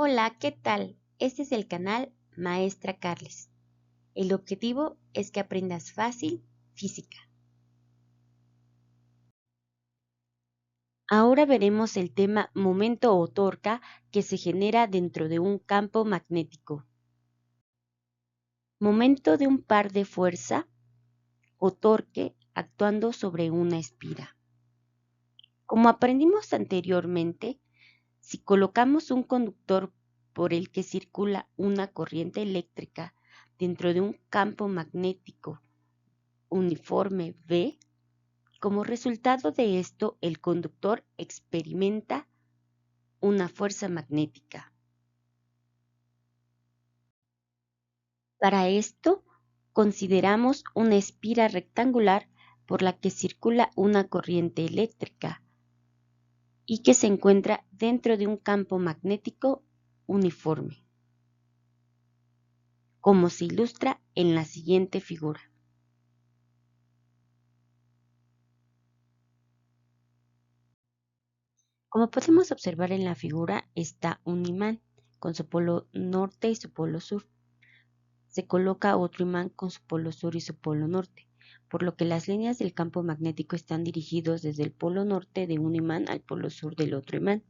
Hola, ¿qué tal? Este es el canal Maestra Carles. El objetivo es que aprendas fácil física. Ahora veremos el tema momento o torca que se genera dentro de un campo magnético. Momento de un par de fuerza o torque actuando sobre una espira. Como aprendimos anteriormente, si colocamos un conductor por el que circula una corriente eléctrica dentro de un campo magnético uniforme V, como resultado de esto el conductor experimenta una fuerza magnética. Para esto, consideramos una espira rectangular por la que circula una corriente eléctrica y que se encuentra dentro de un campo magnético uniforme, como se ilustra en la siguiente figura. Como podemos observar en la figura está un imán con su polo norte y su polo sur. Se coloca otro imán con su polo sur y su polo norte, por lo que las líneas del campo magnético están dirigidos desde el polo norte de un imán al polo sur del otro imán.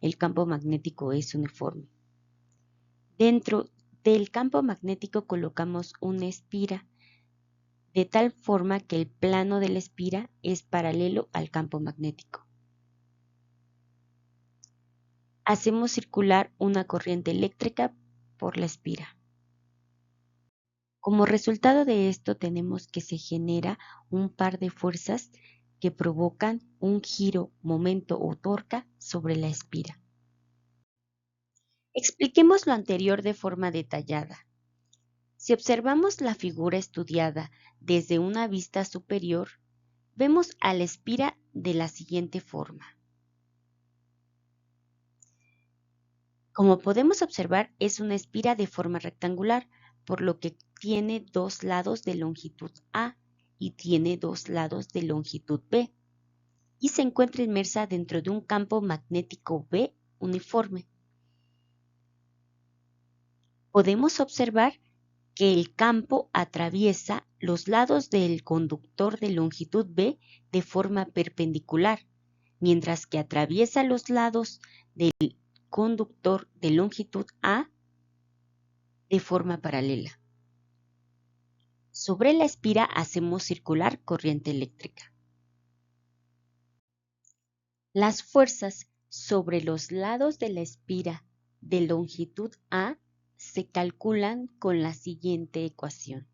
El campo magnético es uniforme. Dentro del campo magnético colocamos una espira, de tal forma que el plano de la espira es paralelo al campo magnético. Hacemos circular una corriente eléctrica por la espira. Como resultado de esto tenemos que se genera un par de fuerzas que provocan un giro, momento o torca sobre la espira. Expliquemos lo anterior de forma detallada. Si observamos la figura estudiada desde una vista superior, vemos a la espira de la siguiente forma. Como podemos observar, es una espira de forma rectangular, por lo que tiene dos lados de longitud A y tiene dos lados de longitud B, y se encuentra inmersa dentro de un campo magnético B uniforme. Podemos observar que el campo atraviesa los lados del conductor de longitud B de forma perpendicular, mientras que atraviesa los lados del conductor de longitud A de forma paralela. Sobre la espira hacemos circular corriente eléctrica. Las fuerzas sobre los lados de la espira de longitud A se calculan con la siguiente ecuación.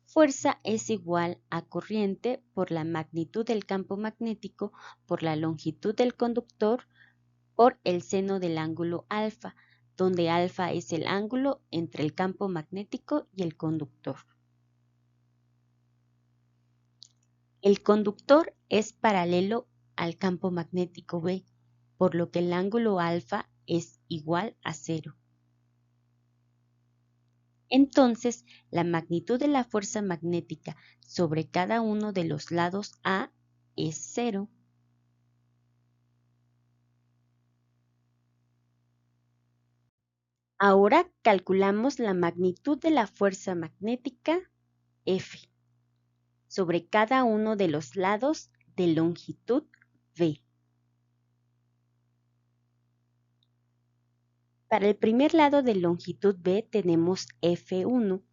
Fuerza es igual a corriente por la magnitud del campo magnético por la longitud del conductor por el seno del ángulo alfa, donde alfa es el ángulo entre el campo magnético y el conductor. El conductor es paralelo al campo magnético B, por lo que el ángulo alfa es igual a 0. Entonces, la magnitud de la fuerza magnética sobre cada uno de los lados A es 0. Ahora calculamos la magnitud de la fuerza magnética F sobre cada uno de los lados de longitud V. Para el primer lado de longitud V tenemos F1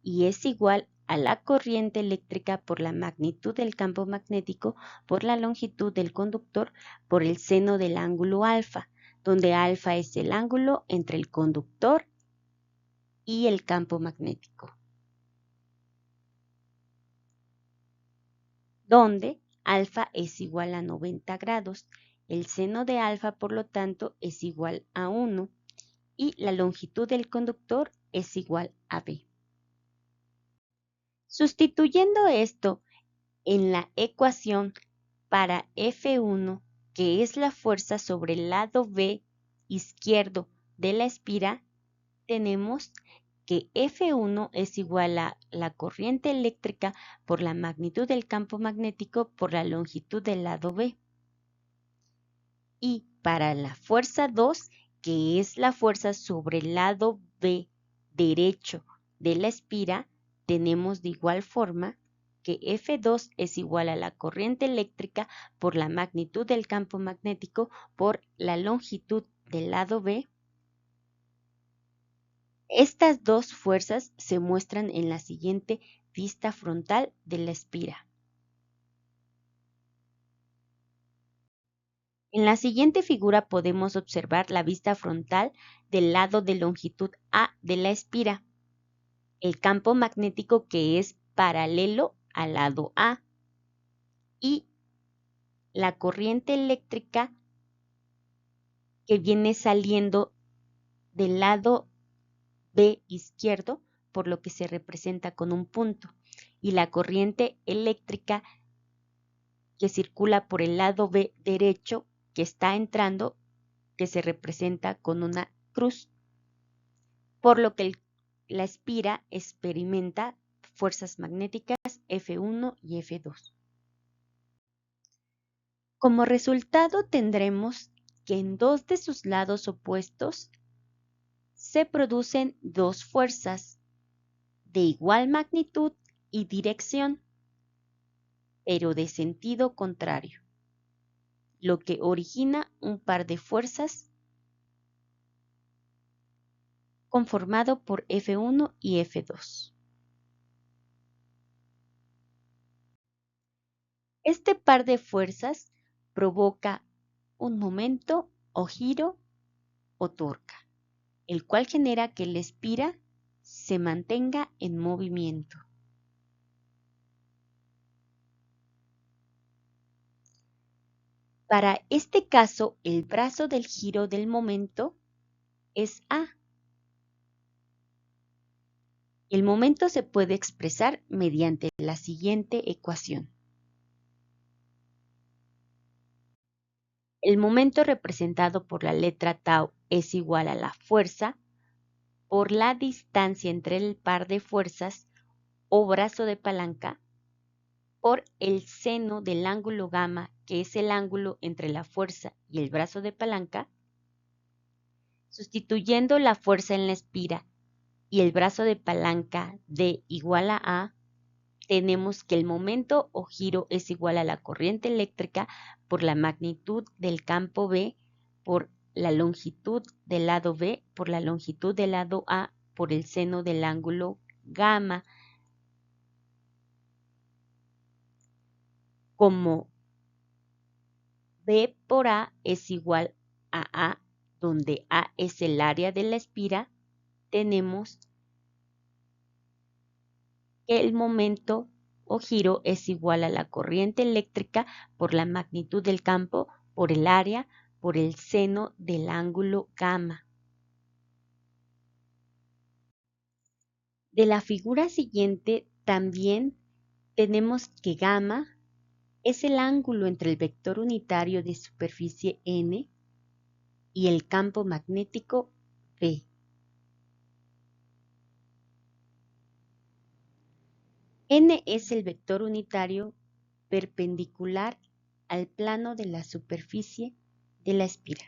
y es igual a la corriente eléctrica por la magnitud del campo magnético por la longitud del conductor por el seno del ángulo alfa, donde alfa es el ángulo entre el conductor y el campo magnético, donde alfa es igual a 90 grados. El seno de alfa, por lo tanto, es igual a 1 y la longitud del conductor es igual a B. Sustituyendo esto en la ecuación para F1, que es la fuerza sobre el lado B izquierdo de la espira, tenemos que F1 es igual a la corriente eléctrica por la magnitud del campo magnético por la longitud del lado B. Y para la fuerza 2, que es la fuerza sobre el lado B derecho de la espira, tenemos de igual forma que F2 es igual a la corriente eléctrica por la magnitud del campo magnético por la longitud del lado B. Estas dos fuerzas se muestran en la siguiente vista frontal de la espira. En la siguiente figura podemos observar la vista frontal del lado de longitud A de la espira, el campo magnético que es paralelo al lado A y la corriente eléctrica que viene saliendo del lado B izquierdo, por lo que se representa con un punto, y la corriente eléctrica que circula por el lado B derecho que está entrando, que se representa con una cruz, por lo que la espira experimenta fuerzas magnéticas F1 y F2. Como resultado tendremos que en dos de sus lados opuestos se producen dos fuerzas de igual magnitud y dirección, pero de sentido contrario, lo que origina un par de fuerzas conformado por F1 y F2. Este par de fuerzas provoca un momento o giro o torca, el cual genera que la espira se mantenga en movimiento. Para este caso, el brazo del giro del momento es A. El momento se puede expresar mediante la siguiente ecuación. El momento representado por la letra tau es igual a la fuerza por la distancia entre el par de fuerzas o brazo de palanca por el seno del ángulo gamma, que es el ángulo entre la fuerza y el brazo de palanca. Sustituyendo la fuerza en la espira y el brazo de palanca D igual a A, tenemos que el momento o giro es igual a la corriente eléctrica por la magnitud del campo B por la longitud del lado B por la longitud del lado A por el seno del ángulo gamma. Como B por A es igual a A, donde A es el área de la espira, tenemos que el momento o giro es igual a la corriente eléctrica por la magnitud del campo por el área por el seno del ángulo gamma. De la figura siguiente también tenemos que gamma es el ángulo entre el vector unitario de superficie n y el campo magnético B. N es el vector unitario perpendicular al plano de la superficie de la espira.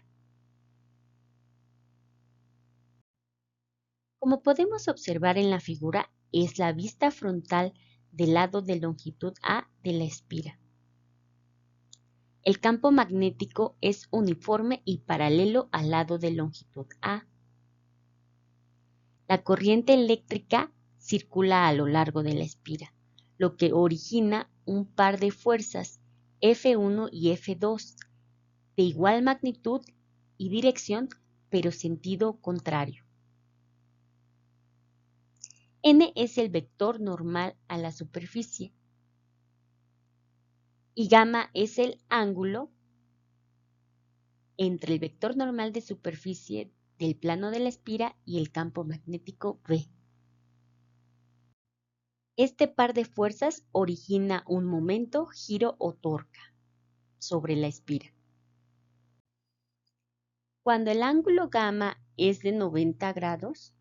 Como podemos observar en la figura, es la vista frontal del lado de longitud A de la espira. El campo magnético es uniforme y paralelo al lado de longitud A. La corriente eléctrica circula a lo largo de la espira, lo que origina un par de fuerzas F1 y F2 de igual magnitud y dirección, pero sentido contrario. N es el vector normal a la superficie y gamma es el ángulo entre el vector normal de superficie del plano de la espira y el campo magnético B. Este par de fuerzas origina un momento, giro o torca sobre la espira. Cuando el ángulo gamma es de 90 grados,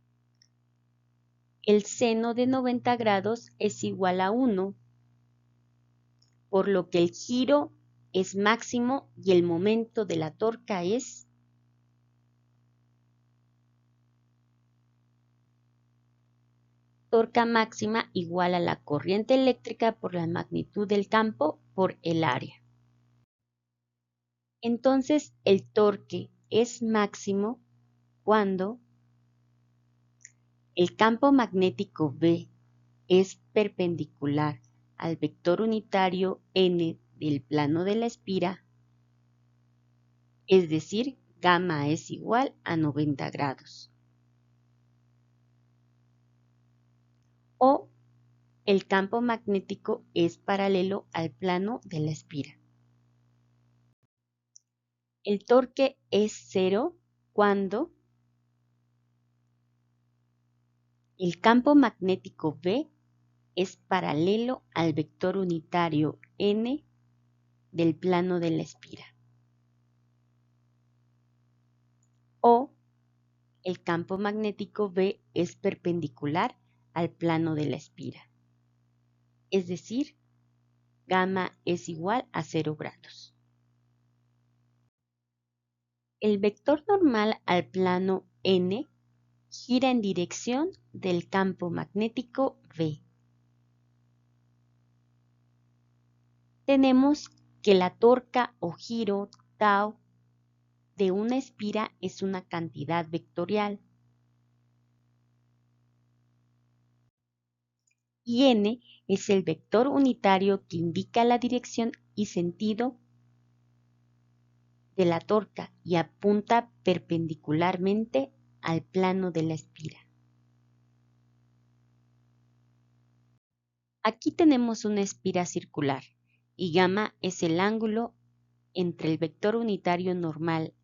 el seno de 90 grados es igual a 1, por lo que el giro es máximo y el momento de la torca es torca máxima igual a la corriente eléctrica por la magnitud del campo por el área. Entonces, el torque es máximo cuando el campo magnético B es perpendicular al vector unitario n del plano de la espira, es decir, gamma es igual a 90 grados. O el campo magnético es paralelo al plano de la espira. El torque es cero cuando el campo magnético B es paralelo al vector unitario n del plano de la espira. O el campo magnético B es perpendicular al plano de la espira. Es decir, gamma es igual a 0 grados. El vector normal al plano n gira en dirección del campo magnético B. Tenemos que la torca o giro tau de una espira es una cantidad vectorial y n es el vector unitario que indica la dirección y sentido de la torca y apunta perpendicularmente al plano de la espira. Aquí tenemos una espira circular y gamma es el ángulo entre el vector unitario normal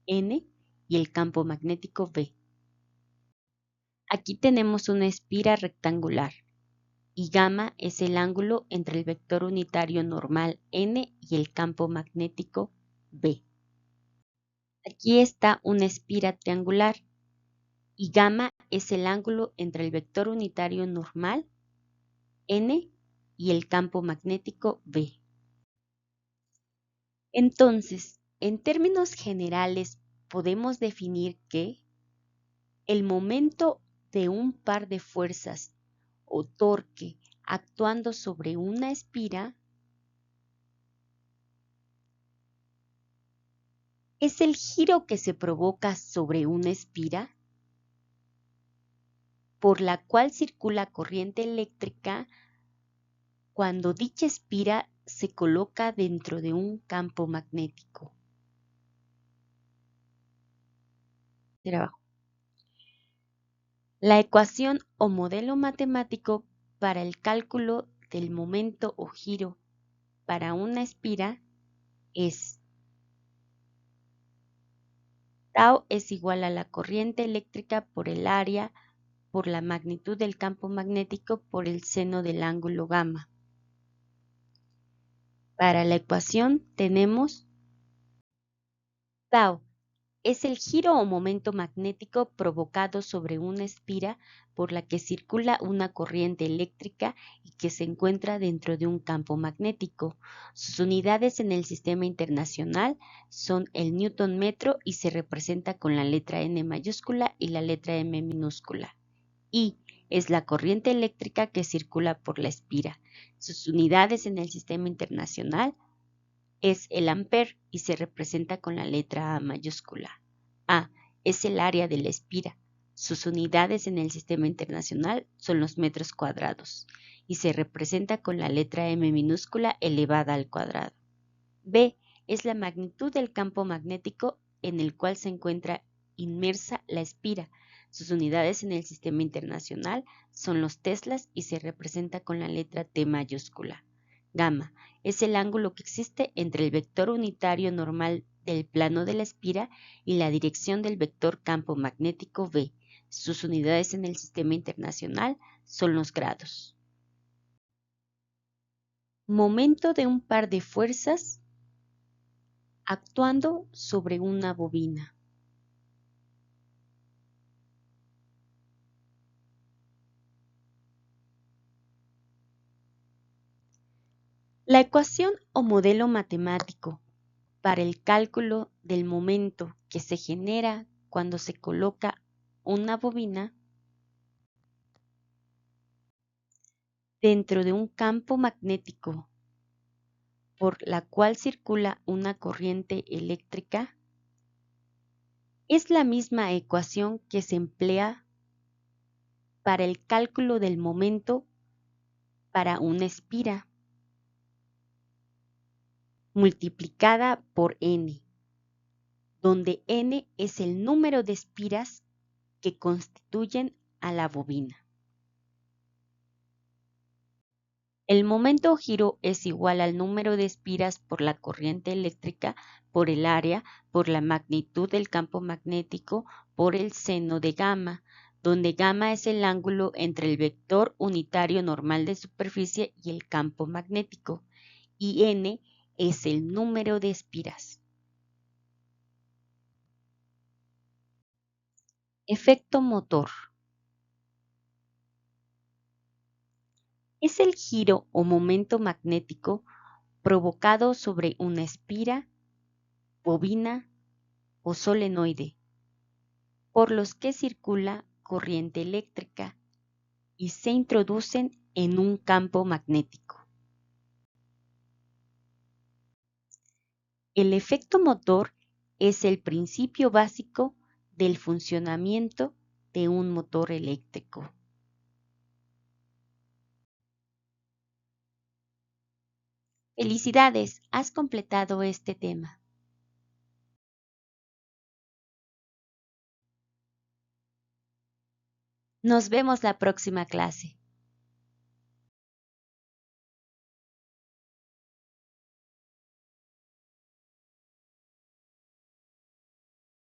n y el campo magnético B. Aquí tenemos una espira rectangular y gamma es el ángulo entre el vector unitario normal n y el campo magnético B. Aquí está una espira triangular y gamma es el ángulo entre el vector unitario normal n y el campo magnético B. Entonces, en términos generales, podemos definir que el momento de un par de fuerzas o torque actuando sobre una espira es el giro que se provoca sobre una espira por la cual circula corriente eléctrica cuando dicha espira se coloca dentro de un campo magnético. La ecuación o modelo matemático para el cálculo del momento o giro para una espira es tau es igual a la corriente eléctrica por el área por la magnitud del campo magnético por el seno del ángulo gamma. Para la ecuación tenemos tau es el giro o momento magnético provocado sobre una espira por la que circula una corriente eléctrica y que se encuentra dentro de un campo magnético. Sus unidades en el sistema internacional son el newton metro y se representa con la letra N mayúscula y la letra M minúscula. I es la corriente eléctrica que circula por la espira. Sus unidades en el sistema internacional es el ampere y se representa con la letra A mayúscula. A es el área de la espira. Sus unidades en el sistema internacional son los metros cuadrados y se representa con la letra M minúscula elevada al cuadrado. B es la magnitud del campo magnético en el cual se encuentra inmersa la espira. Sus unidades en el sistema internacional son los teslas y se representa con la letra T mayúscula. Gamma es el ángulo que existe entre el vector unitario normal del plano de la espira y la dirección del vector campo magnético B. Sus unidades en el sistema internacional son los grados. Momento de un par de fuerzas actuando sobre una bobina. La ecuación o modelo matemático para el cálculo del momento que se genera cuando se coloca una bobina dentro de un campo magnético por la cual circula una corriente eléctrica es la misma ecuación que se emplea para el cálculo del momento para una espira multiplicada por n, donde n es el número de espiras que constituyen a la bobina. El momento giro es igual al número de espiras por la corriente eléctrica por el área, por la magnitud del campo magnético, por el seno de gamma, donde gamma es el ángulo entre el vector unitario normal de superficie y el campo magnético, y n es el número de espiras. Efecto motor. Es el giro o momento magnético provocado sobre una espira, bobina o solenoide, por los que circula corriente eléctrica y se introducen en un campo magnético. El efecto motor es el principio básico del funcionamiento de un motor eléctrico. Felicidades, has completado este tema. Nos vemos la próxima clase.